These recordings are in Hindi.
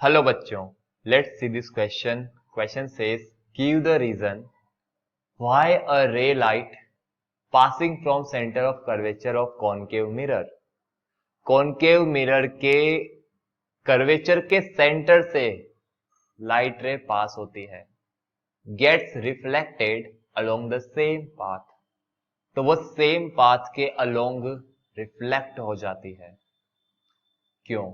हेलो बच्चों, let's see this question. Question says give the reason why a ray light passing from centre of curvature of concave mirror. Concave mirror के कर्वेचर के सेंटर से लाइट रे पास होती है, gets reflected along the same path. तो वो सेम पाथ के अलोंग रिफ्लेक्ट हो जाती है. क्यों?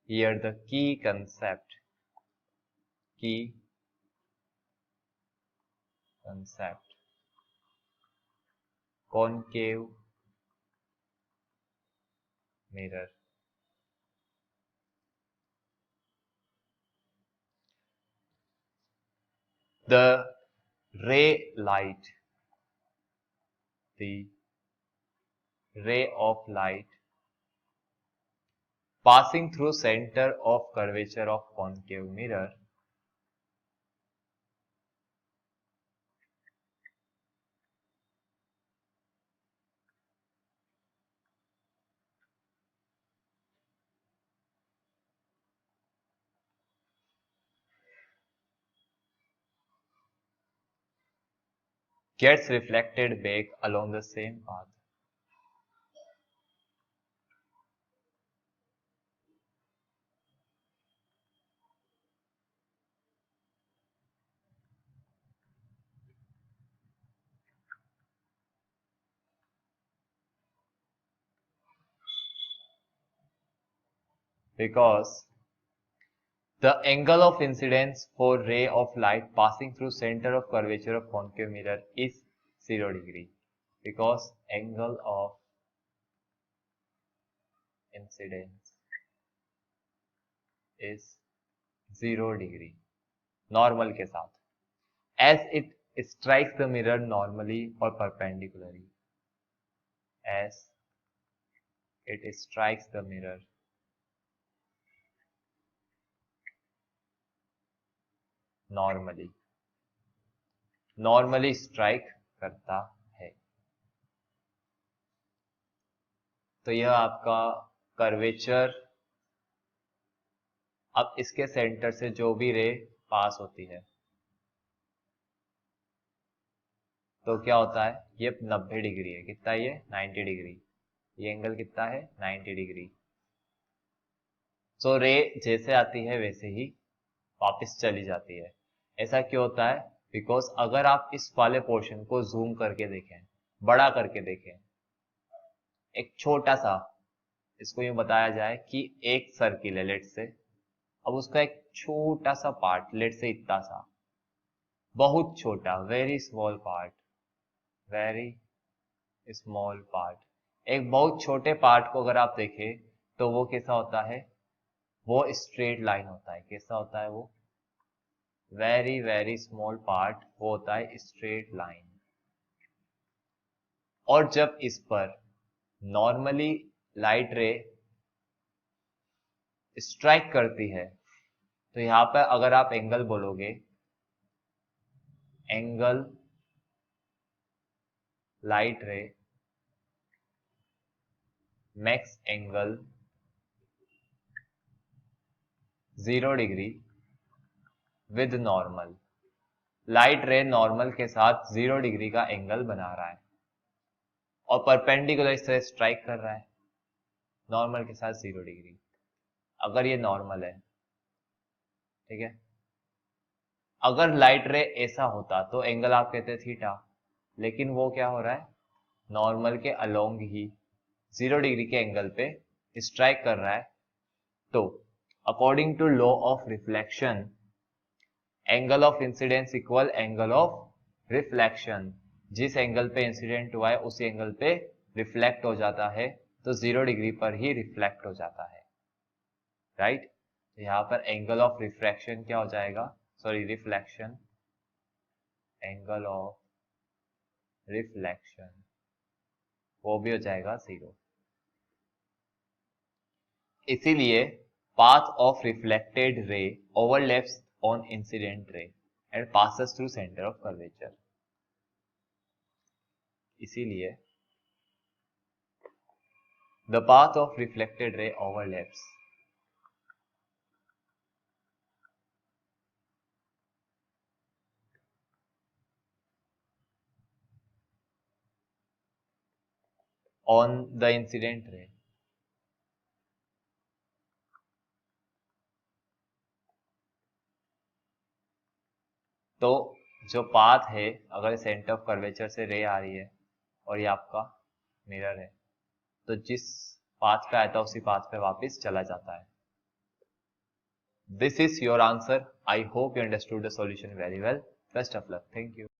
Here the key concept. concave mirror. The ray light, the ray of light passing through center of curvature of concave mirror gets reflected back along the same path. Because the angle of incidence for ray of light passing through center of curvature of concave mirror is 0 degree. Because angle of incidence is 0 degree normal के साथ, as it strikes the mirror normally or perpendicularly, as it strikes the mirror normally strike करता है. तो यह आपका कर्वेचर. अब इसके सेंटर से जो भी रे पास होती है तो क्या होता है, ये 90 डिग्री है. कितना ये 90 डिग्री. ये एंगल कितना है 90 डिग्री. सो रे जैसे आती है वैसे ही वापस चली जाती है. ऐसा क्यों होता है? बिकॉज अगर आप इस वाले पोर्शन को जूम करके देखें, बड़ा करके देखें, एक छोटा सा, इसको यूं बताया जाए कि एक सर्किल है लेट से. अब उसका एक छोटा सा पार्ट, लेट से इतना सा, बहुत छोटा, वेरी स्मॉल पार्ट, एक बहुत छोटे पार्ट को अगर आप देखें तो वो कैसा होता है, वो स्ट्रेट लाइन होता है. कैसा होता है वो? वेरी वेरी स्मॉल पार्ट, वो होता है स्ट्रेट लाइन. और जब इस पर नॉर्मली लाइट रे स्ट्राइक करती है तो यहां पर अगर आप एंगल बोलोगे, एंगल लाइट रे max angle 0 degree with normal. Light रे नॉर्मल के साथ 0 डिग्री का एंगल बना रहा है और परपेंडिकुलर इस तरह स्ट्राइक कर रहा है नॉर्मल के साथ 0 डिग्री. अगर ये नॉर्मल है, ठीक है, अगर लाइट रे ऐसा होता तो एंगल आप कहते थीटा, लेकिन वो क्या हो रहा है, नॉर्मल के अलोंग ही 0 डिग्री के एंगल पे स्ट्राइक कर रहा है. तो according to law of reflection, angle of incidence equal angle of reflection. जिस एंगल पे इंसिडेंट हुआ है उसी एंगल पे रिफ्लेक्ट हो जाता है, तो 0 डिग्री पर ही रिफ्लेक्ट हो जाता है. राइट. तो यहां पर एंगल ऑफ रिफ्रैक्शन क्या हो जाएगा, sorry reflection, angle of reflection वो भी हो जाएगा 0. इसीलिए path of reflected ray overlaps on incident ray and passes through centre of curvature. इसीलिए the path of reflected ray overlaps on the incident ray. तो जो पाथ है, अगर सेंटर ऑफ कर्वेचर से रे आ रही है और ये आपका मिरर है, तो जिस पाथ पे आया था उसी पाथ पे वापस चला जाता है। This is your answer. I hope you understood the solution very well. Best of luck. Thank you.